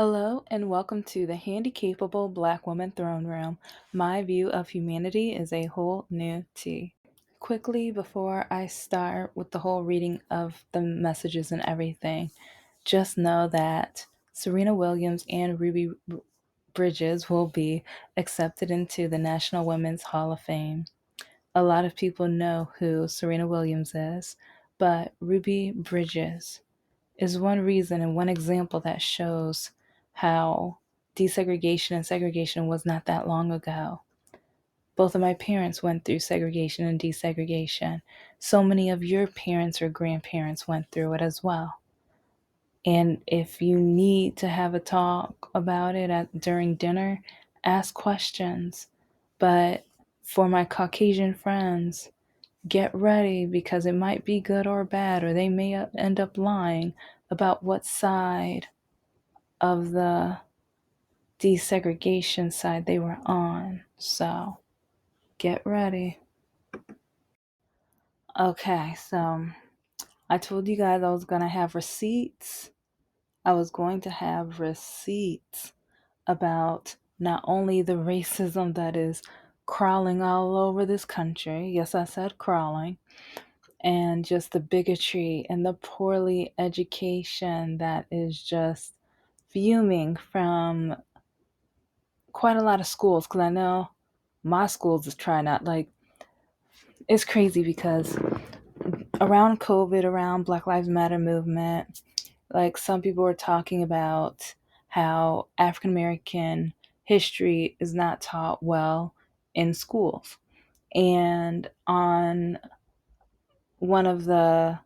Hello and welcome to the Handicapable Black Woman Throne Room. My view of humanity is a whole new tea. Quickly, before I start with the whole reading of the messages and everything, just know that Serena Williams and Ruby Bridges will be accepted into the National Women's Hall of Fame. A lot of people know who Serena Williams is, but Ruby Bridges is one reason and one example that shows how desegregation and segregation was not that long ago. Both of my parents went through segregation and desegregation. So many of your parents or grandparents went through it as well. And if you need to have a talk about it during dinner, ask questions. But for my Caucasian friends, get ready because it might be good or bad, or they may end up lying about what side of the desegregation side they were on. So get ready. Okay, so I told you guys I was going to have receipts. I was going to have receipts about not only the racism that is crawling all over this country. Yes, I said crawling. And just the bigotry and the poorly education that is just fuming from quite a lot of schools. Because I know my schools is trying out, like, it's crazy because around COVID, around Black Lives Matter movement, like some people were talking about how African American history is not taught well in schools. And on one of the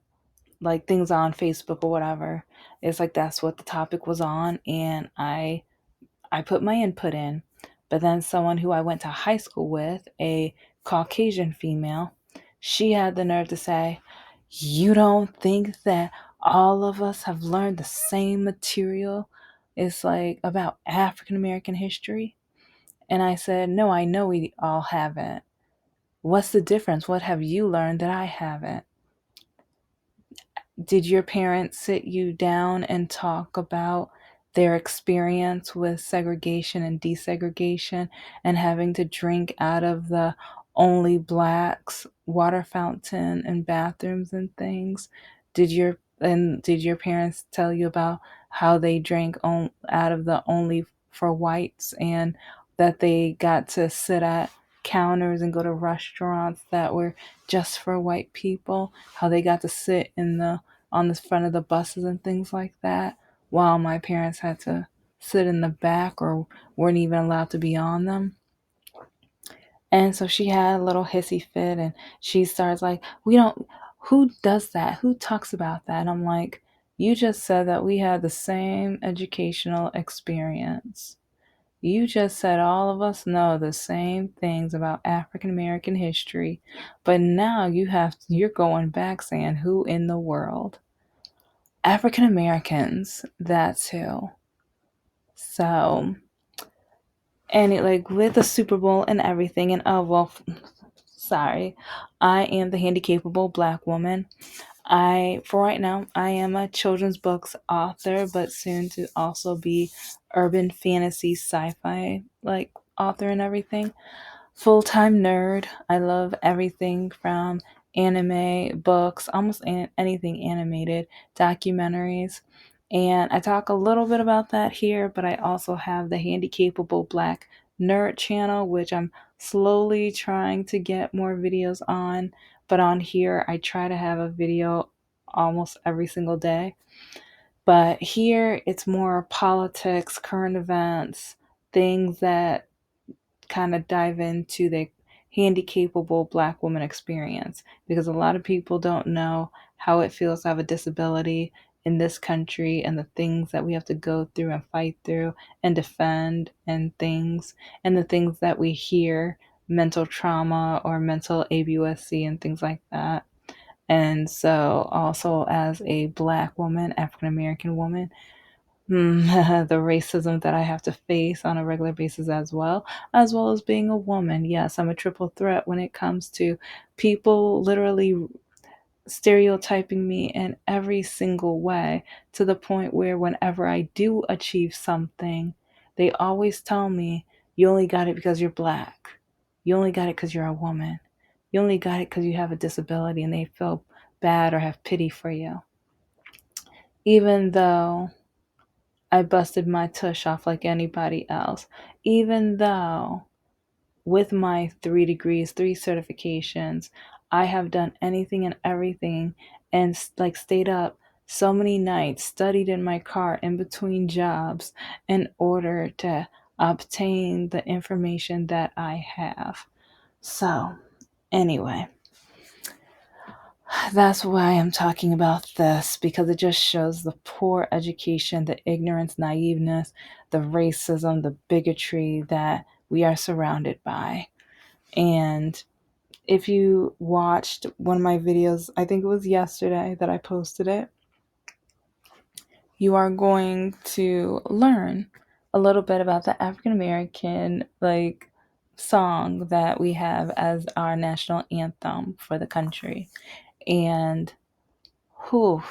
like things on Facebook or whatever. It's like that's what the topic was on, and I put my input in. But then someone who I went to high school with, a Caucasian female, she had the nerve to say, "You don't think that all of us have learned the same material? It's like about African American history?" And I said, "No, I know we all haven't. What's the difference? What have you learned that I haven't? Did your parents sit you down and talk about their experience with segregation and desegregation and having to drink out of the only blacks water fountain and bathrooms and things? Did your parents tell you about how they drank out of the only for whites, and that they got to sit at counters and go to restaurants that were just for white people, how they got to sit in the on the front of the buses and things like that, while my parents had to sit in the back or weren't even allowed to be on them?" And so she had a little hissy fit, and she starts like, "We don't, who does that? Who talks about that?" And I'm like, "You just said that we had the same educational experience. You just said all of us know the same things about African American history, but now you're going back saying who in the world? African Americans, that's who." So, and it, like with the Super Bowl and everything, and oh well, sorry, I am the handicapable black woman. For right now, I am a children's books author, but soon to also be urban fantasy sci-fi like author and everything. Full-time nerd. I love everything from anime, books, almost anything animated, documentaries. And I talk a little bit about that here, but I also have the Handicapable Black Nerd channel, which I'm slowly trying to get more videos on. But on here, I try to have a video almost every single day. But here, it's more politics, current events, things that kind of dive into the handicapable black woman experience, because a lot of people don't know how it feels to have a disability in this country and the things that we have to go through and fight through and defend and the things that we hear, mental trauma or mental ABUSC and things like that. And so also as a black woman, African American woman, the racism that I have to face on a regular basis as well as being a woman. Yes, I'm a triple threat when it comes to people literally stereotyping me in every single way, to the point where whenever I do achieve something, they always tell me, you only got it because you're black. You only got it because you're a woman. You only got it because you have a disability, and they feel bad or have pity for you. Even though I busted my tush off like anybody else, even though with my 3 degrees, 3 certifications, I have done anything and everything, and like stayed up so many nights, studied in my car in between jobs in order to obtain the information that I have. So, anyway, that's why I'm talking about this, because it just shows the poor education, the ignorance, naiveness, the racism, the bigotry that we are surrounded by. And if you watched one of my videos, I think it was yesterday that I posted it, you are going to learn a little bit about the African American song that we have as our national anthem for the country. And whew,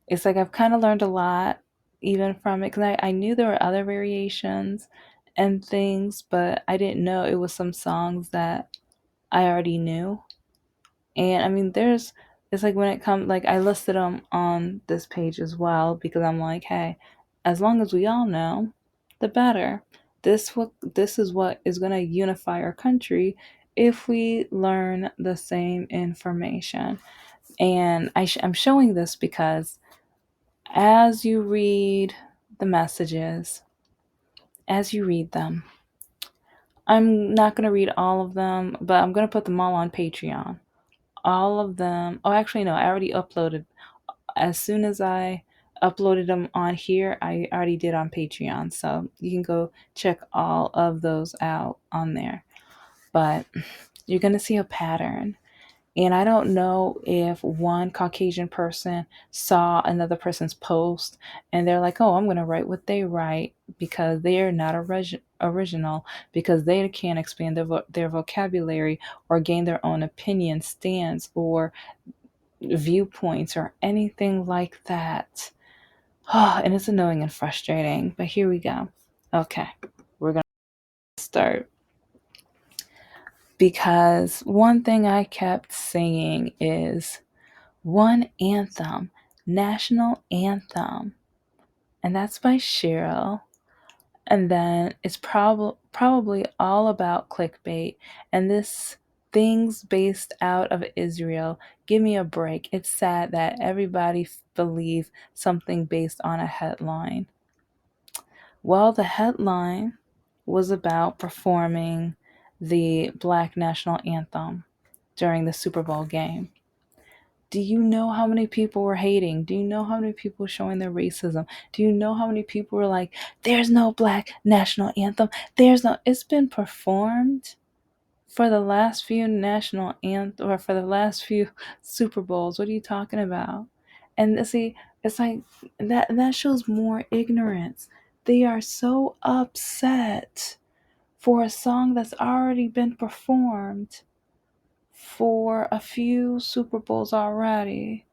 it's like I've kind of learned a lot even from it, because I knew there were other variations and things, but I didn't know it was some songs that I already knew. And I mean, it's like when it comes, like I listed them on this page as well, because I'm like, hey, as long as we all know, the better. This is what is going to unify our country if we learn the same information. And I'm showing this because as you read the messages, as you read them, I'm not going to read all of them, but I'm going to put them all on Patreon. All of them. Oh, actually, no, I already uploaded. As soon as I uploaded them on here, I already did on Patreon. So you can go check all of those out on there. But you're going to see a pattern. And I don't know if one Caucasian person saw another person's post and they're like, oh, I'm going to write what they write because they're not original, because they can't expand their vocabulary or gain their own opinion, stance, or viewpoints or anything like that. Oh, and it's annoying and frustrating, but here we go. Okay, we're going to start. Because one thing I kept saying is one anthem, national anthem, and that's by Cheryl. And then it's probably all about clickbait, and this things based out of Israel. Give me a break. It's sad that everybody believes something based on a headline. Well, the headline was about performing the Black National Anthem during the Super Bowl game. Do you know how many people were hating? Do you know how many people were showing their racism? Do you know how many people were like, there's no Black National Anthem? There's no, it's been performed for the last few national anthem, or for the last few Super Bowls. What are you talking about? And see, it's like that shows more ignorance. They are so upset for a song that's already been performed for a few Super Bowls already.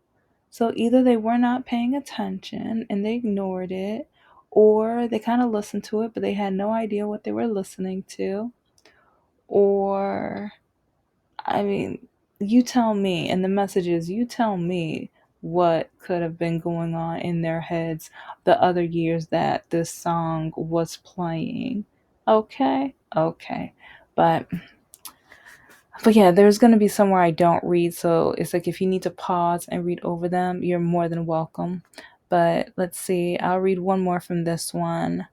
So either they were not paying attention and they ignored it, or they kind of listened to it, but they had no idea what they were listening to. Or, I mean, you tell me, and the message is, you tell me what could have been going on in their heads the other years that this song was playing. Okay? Okay. But yeah, there's going to be somewhere I don't read. So it's like if you need to pause and read over them, you're more than welcome. But let's see. I'll read one more from this one.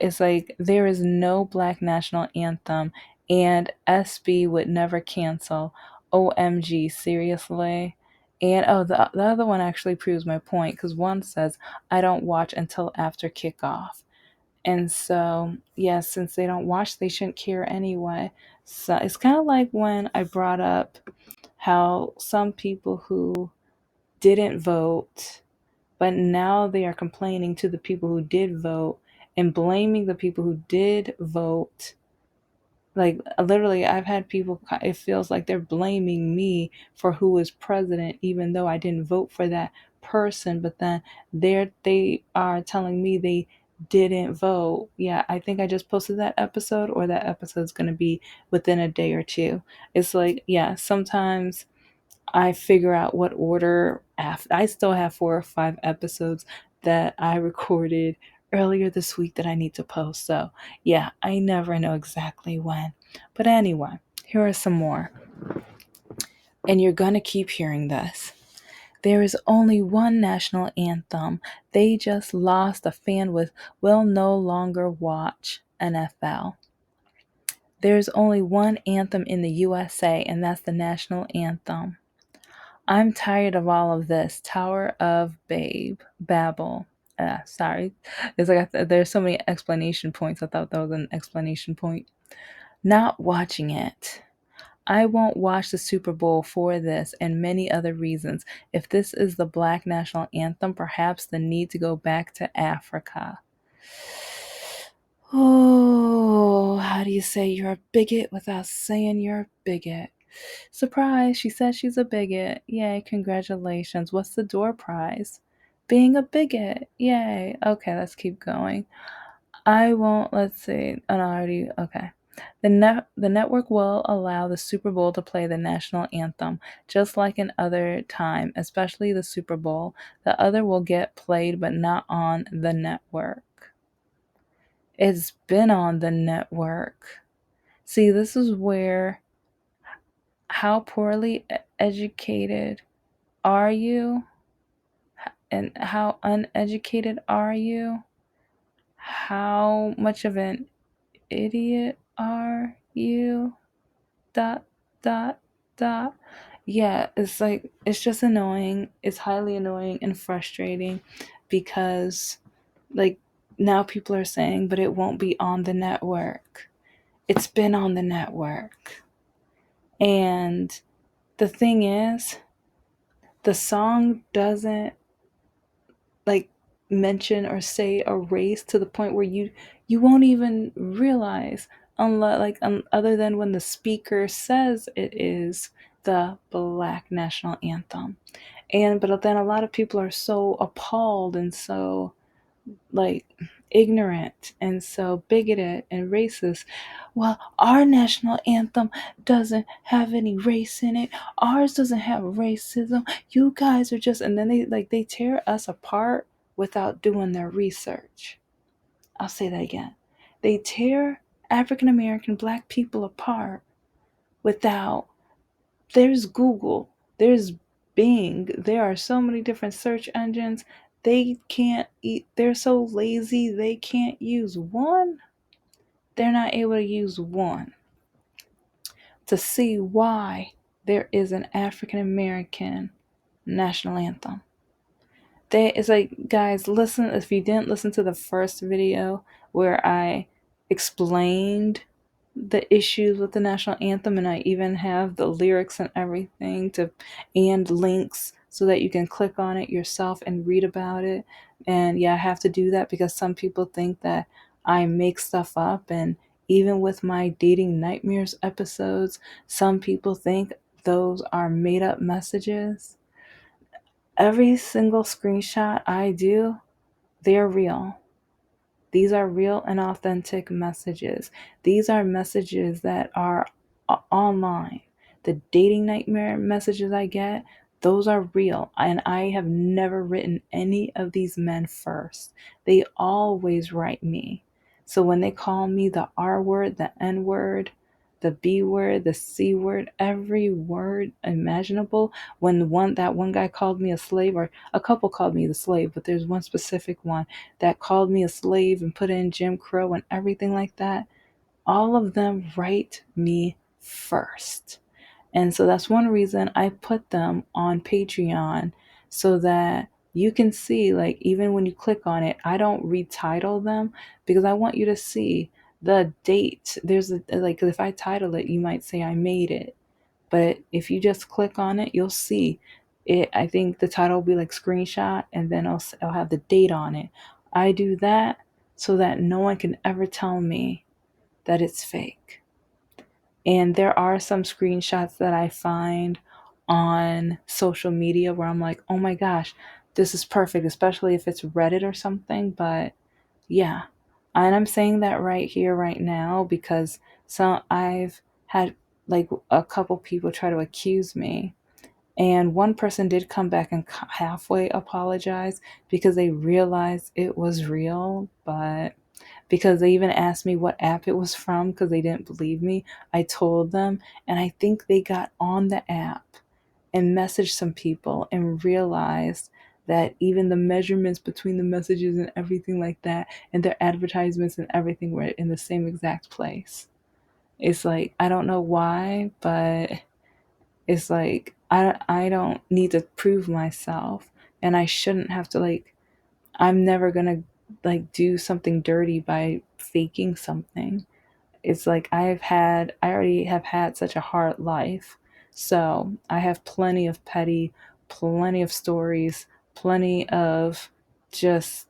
It's like, there is no Black national anthem, and SB would never cancel. OMG, seriously? And oh, the other one actually proves my point, because one says, I don't watch until after kickoff. And so, yeah, since they don't watch, they shouldn't care anyway. So it's kind of like when I brought up how some people who didn't vote, but now they are complaining to the people who did vote and blaming the people who did vote Like literally, I've had people, it feels like they're blaming me for who is president, even though I didn't vote for that person. But then they are telling me they didn't vote. Yeah, I think I just posted that episode, or that episode's going to be within a day or two. It's like, yeah, sometimes I figure out what order. I still have 4 or 5 episodes that I recorded earlier this week that I need to post. So, yeah, I never know exactly when. But anyway, here are some more. And you're going to keep hearing this. There is only one national anthem. They just lost a fan with will no longer watch NFL. There's only one anthem in the USA, and that's the national anthem. I'm tired of all of this. Tower of Babel. Sorry. It's like there's so many explanation points. I thought that was an explanation point. Not watching it. I won't watch the Super Bowl for this and many other reasons. If this is the Black national anthem, perhaps the need to go back to Africa. Oh, how do you say you're a bigot without saying you're a bigot? Surprise, she says she's a bigot. Yay, congratulations. What's the door prize? Being a bigot. Yay. Okay, let's keep going. I won't, let's see. Oh, no, I already, okay. The network will allow the Super Bowl to play the national anthem, just like in other time, especially the Super Bowl. The other will get played, but not on the network. It's been on the network. See, this is where how poorly educated are you? And how uneducated are you? How much of an idiot are you? Dot, dot, dot. Yeah, it's like, it's just annoying. It's highly annoying and frustrating because, like, now people are saying, but it won't be on the network. It's been on the network. And the thing is, the song doesn't like mention or say a race to the point where you won't even realize, unless other than when the speaker says it is the Black national anthem. And but then a lot of people are so appalled and so like ignorant and so bigoted and racist. Well, our national anthem doesn't have any race in it. Ours doesn't have racism. You guys are just, and then they tear us apart without doing their research. I'll say that again. They tear African American Black people apart without, there's Google, there's Bing, there are so many different search engines. They can't eat, they're so lazy they can't use one. They're not able to use one to see why there is an African American national anthem. It's like, guys, listen, if you didn't listen to the first video where I explained the issues with the national anthem, and I even have the lyrics and everything and links so that you can click on it yourself and read about it. And yeah, I have to do that because some people think that I make stuff up. And even with my dating nightmares episodes, some people think those are made up messages. Every single screenshot I do, they're real. These are real and authentic messages. These are messages that are online. The dating nightmare messages I get, those are real. And I have never written any of these men first. They always write me. So when they call me the R word, the N word, the B word, the C word, every word imaginable. When that one guy called me a slave, or a couple called me the slave, but there's one specific one that called me a slave and put in Jim Crow and everything like that, all of them write me first. And so that's one reason I put them on Patreon, so that you can see, like, even when you click on it, I don't retitle them because I want you to see the date. There's like, if I title it, you might say I made it. But if you just click on it, you'll see it. I think the title will be like screenshot, and then I'll have the date on it. I do that so that no one can ever tell me that it's fake. And there are some screenshots that I find on social media where I'm like, oh my gosh, this is perfect, especially if it's Reddit or something. But yeah, and I'm saying that right here, right now, because I've had like a couple people try to accuse me, and one person did come back and halfway apologize because they realized it was real, but because they even asked me what app it was from because they didn't believe me, I told them, and I think they got on the app and messaged some people and realized that even the measurements between the messages and everything like that and their advertisements and everything were in the same exact place. It's like I don't know why, but it's like I don't need to prove myself, and I shouldn't have to, like, I'm never going to like do something dirty by faking something. It's like I already have had such a hard life. So I have plenty of stories, plenty of just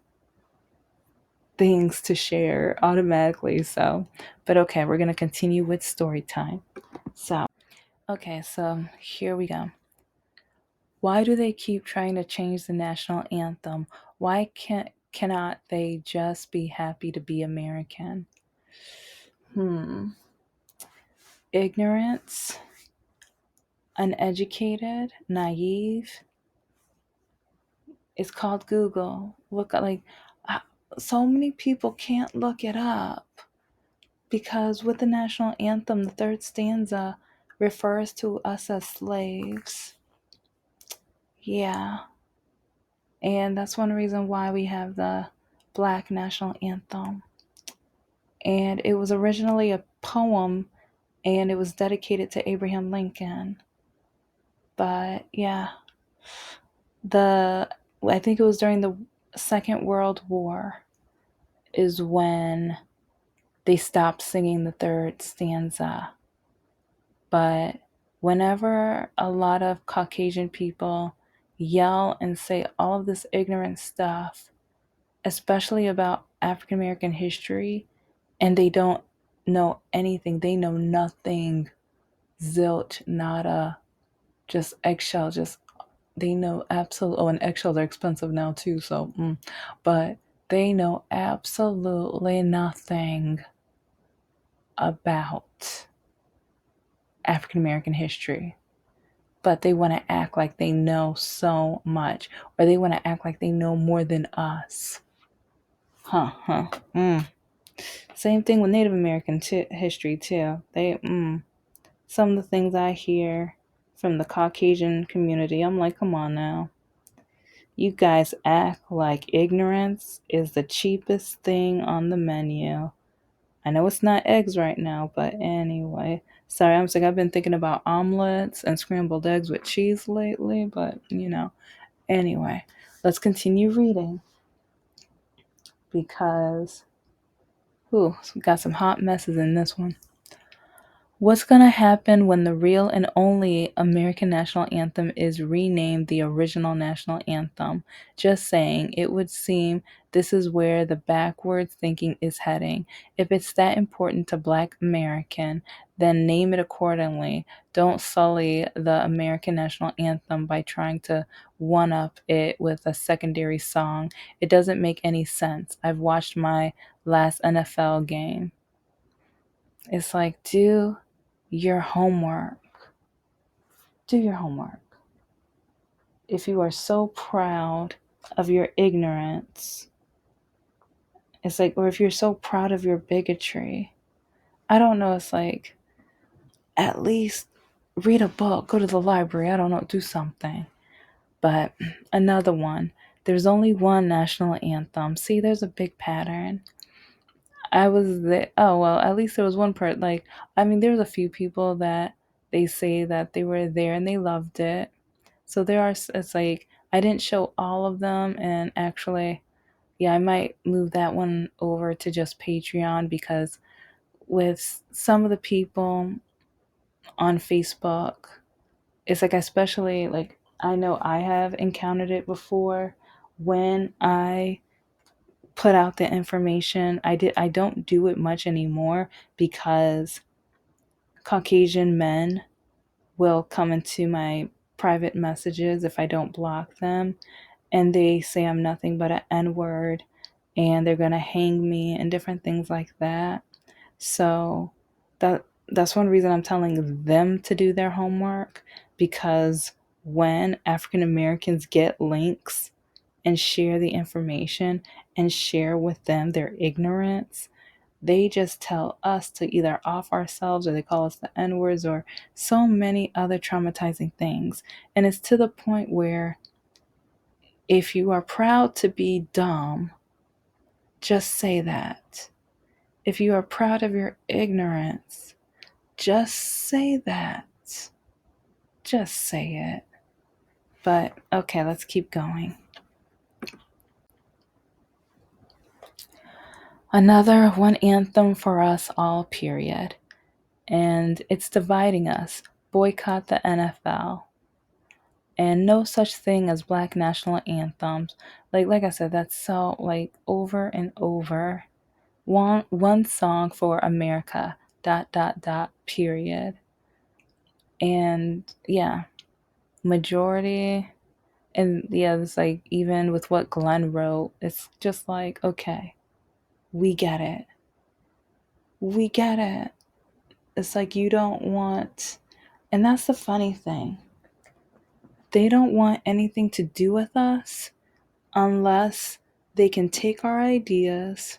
things to share automatically. So, but okay, we're going to continue with story time. So, okay, so here we go. Why do they keep trying to change the national anthem? Why cannot they just be happy to be American? Hmm. Ignorance, uneducated, naive. It's called Google. Look at like uh, so many people can't look it up because with the national anthem, the third stanza refers to us as slaves. Yeah, and that's one reason why we have the Black national anthem. And it was originally a poem and it was dedicated to Abraham Lincoln. But yeah, the I think it was during the Second World War is when they stopped singing the third stanza. But whenever a lot of Caucasian people yell and say all of this ignorant stuff, especially about African American history, and they don't know anything, they know nothing, zilch, nada, just eggshell, just they know absolutely. Oh, and eggshells are expensive now too, so but they know absolutely nothing about African American history, but they want to act like they know so much, or they want to act like they know more than us. Huh. Same thing with Native American history too. Some of the things I hear from the Caucasian community, I'm like, come on now. You guys act like ignorance is the cheapest thing on the menu. I know it's not eggs right now, but anyway. Sorry, I'm sick. I've been thinking about omelets and scrambled eggs with cheese lately, but Anyway, let's continue reading because, we got some hot messes in this one. What's going to happen when the real and only American national anthem is renamed the original national anthem? Just saying, it would seem this is where the backwards thinking is heading. If it's that important to Black American, then name it accordingly. Don't sully the American national anthem by trying to one up it with a secondary song. It doesn't make any sense. I've watched my last NFL game. It's like, your homework. Do your homework. If you are so proud of your ignorance, it's like, or if you're so proud of your bigotry, I don't know, it's like, at least read a book, go to the library, I don't know, do something. But another one, there's only one national anthem. See, there's a big pattern. I was there. Oh, well, at least there was one part. Like, I mean, there's a few people that they say that they were there and they loved it. So there are, it's like, I didn't show all of them. And actually, yeah, I might move that one over to just Patreon because with some of the people on Facebook, it's like, especially like, I know I have encountered it before when I put out the information. I don't do it much anymore because Caucasian men will come into my private messages if I don't block them, and they say I'm nothing but an N word and they're gonna hang me and different things like that. So that's one reason I'm telling them to do their homework, because when African Americans get links and share the information and share with them their ignorance, they just tell us to either off ourselves, or they call us the N words, or so many other traumatizing things. And it's to the point where if you are proud to be dumb, just say that. If you are proud of your ignorance, just say that. Just say it. But okay, let's keep going. Another one anthem for us all, period. And it's dividing us. Boycott the NFL. And no such thing as black national anthems. Like I said, that's so like over and over. One song for America. Dot dot dot period. And yeah, majority. And yeah, it's like even with what Glenn wrote, it's just like, okay, we get it. We get it. It's like you don't want, and that's the funny thing. They don't want anything to do with us unless they can take our ideas,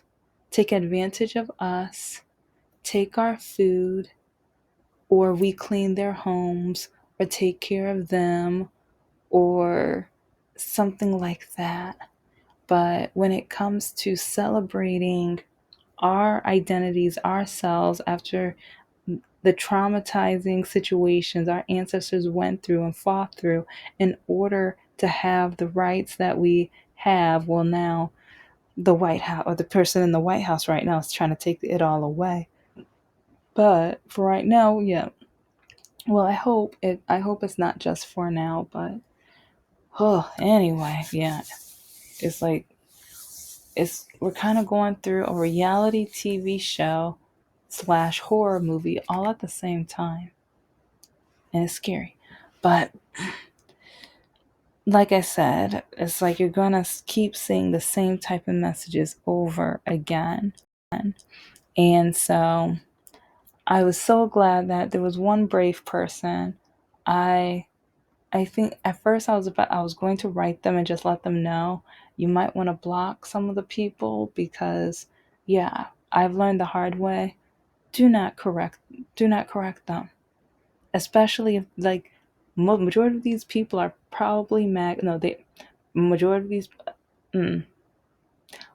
take advantage of us, take our food, or we clean their homes, or take care of them, or something like that. But when it comes to celebrating our identities, ourselves, after the traumatizing situations our ancestors went through and fought through in order to have the rights that we have, well, now the White House, or the person in the White House right now, is trying to take it all away. But for right now, yeah. Well, I hope it's not just for now, but oh, anyway, yeah. It's like we're kind of going through a reality TV show slash horror movie all at the same time. And it's scary. But like I said, it's like you're gonna keep seeing the same type of messages over again. And so I was so glad that there was one brave person. I I think at first I was going to write them and just let them know you might want to block some of the people, because yeah, I've learned the hard way. Do not correct do not correct them. Especially if like majority of these people are probably no, they majority of these mm,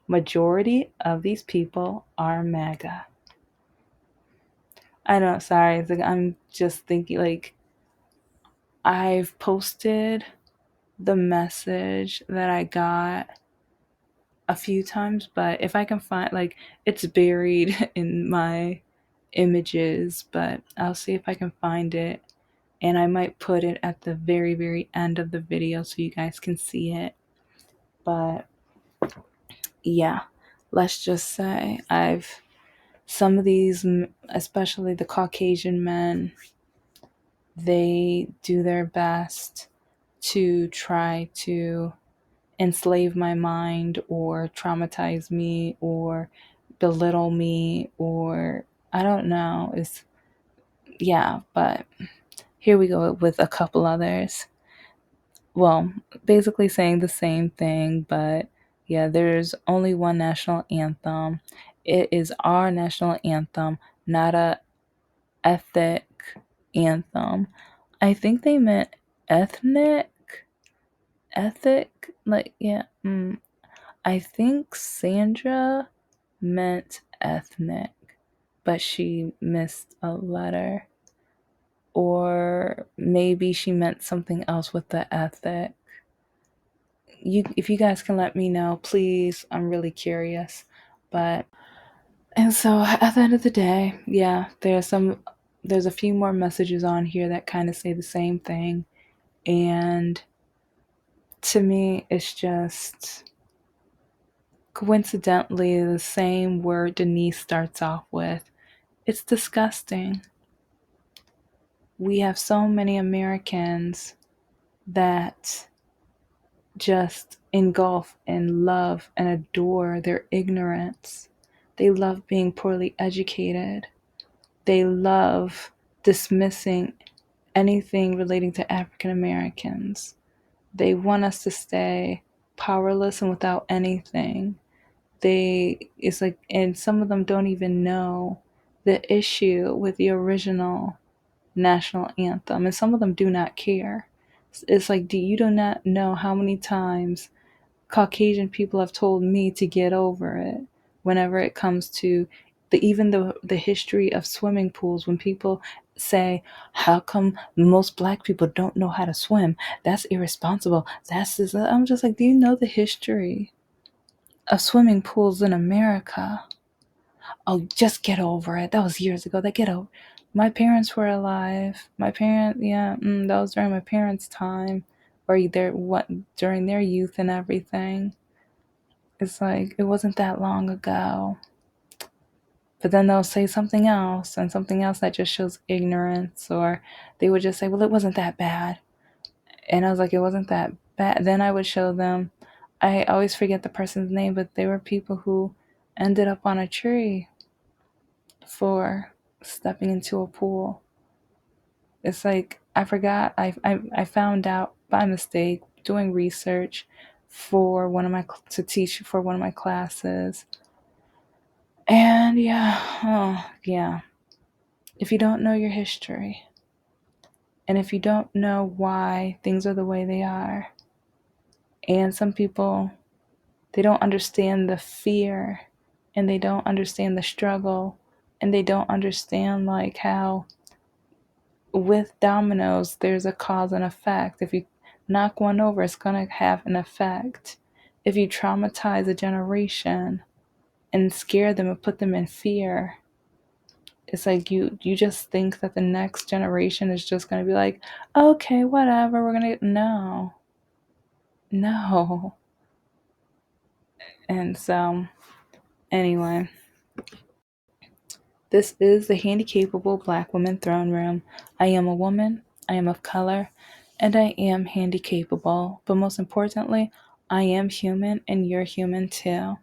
majority of these people are MAGA. I know, sorry. It's like I'm just thinking like I've posted the message that I got a few times, but if I can find, like, it's buried in my images, but I'll see if I can find it, and I might put it at the very, very end of the video so you guys can see it. But yeah, let's just say some of these, especially the Caucasian men, they do their best to try to enslave my mind or traumatize me or belittle me, or I don't know. It's yeah, but here we go with a couple others. Well, basically saying the same thing, but yeah, there's only one national anthem. It is our national anthem, not a ethnic anthem. I think they meant ethnic, ethic, like yeah. I think Sandra meant ethnic, but she missed a letter. Or maybe she meant something else with the ethic. If you guys can let me know, please. I'm really curious. But and so at the end of the day, yeah, there's a few more messages on here that kind of say the same thing. And to me, it's just coincidentally the same word Denise starts off with. It's disgusting. We have so many Americans that just engulf and love and adore their ignorance. They love being poorly educated. They love dismissing anything relating to African Americans. They want us to stay powerless and without anything. It's like, and some of them don't even know the issue with the original national anthem, and some of them do not care. It's like, do not know how many times Caucasian people have told me to get over it whenever it comes to the history of swimming pools. When people say, how come most black people don't know how to swim? That's irresponsible. That's this. I'm just like, do you know the history of swimming pools in America? Oh, just get over it. That was years ago. That get over. My parents were alive. Yeah, that was during my parents' time, or during their youth and everything. It's like, it wasn't that long ago. But then they'll say something else, and something else that just shows ignorance, or they would just say, well, it wasn't that bad. And I was like, it wasn't that bad. Then I would show them, I always forget the person's name, but they were people who ended up on a tree for stepping into a pool. It's like, I forgot, I found out by mistake doing research to teach for one of my classes. And yeah, oh, yeah. If you don't know your history, and if you don't know why things are the way they are, and some people, they don't understand the fear, and they don't understand the struggle, and they don't understand like how with dominoes there's a cause and effect. If you knock one over, it's going to have an effect. If you traumatize a generation and scare them and put them in fear, it's like you just think that the next generation is just going to be like, okay, whatever, we're going to, no. And so, anyway, this is the Handicapable Black Woman Throne Room. I am a woman, I am of color, and I am handicapable. But most importantly, I am human, and you're human too.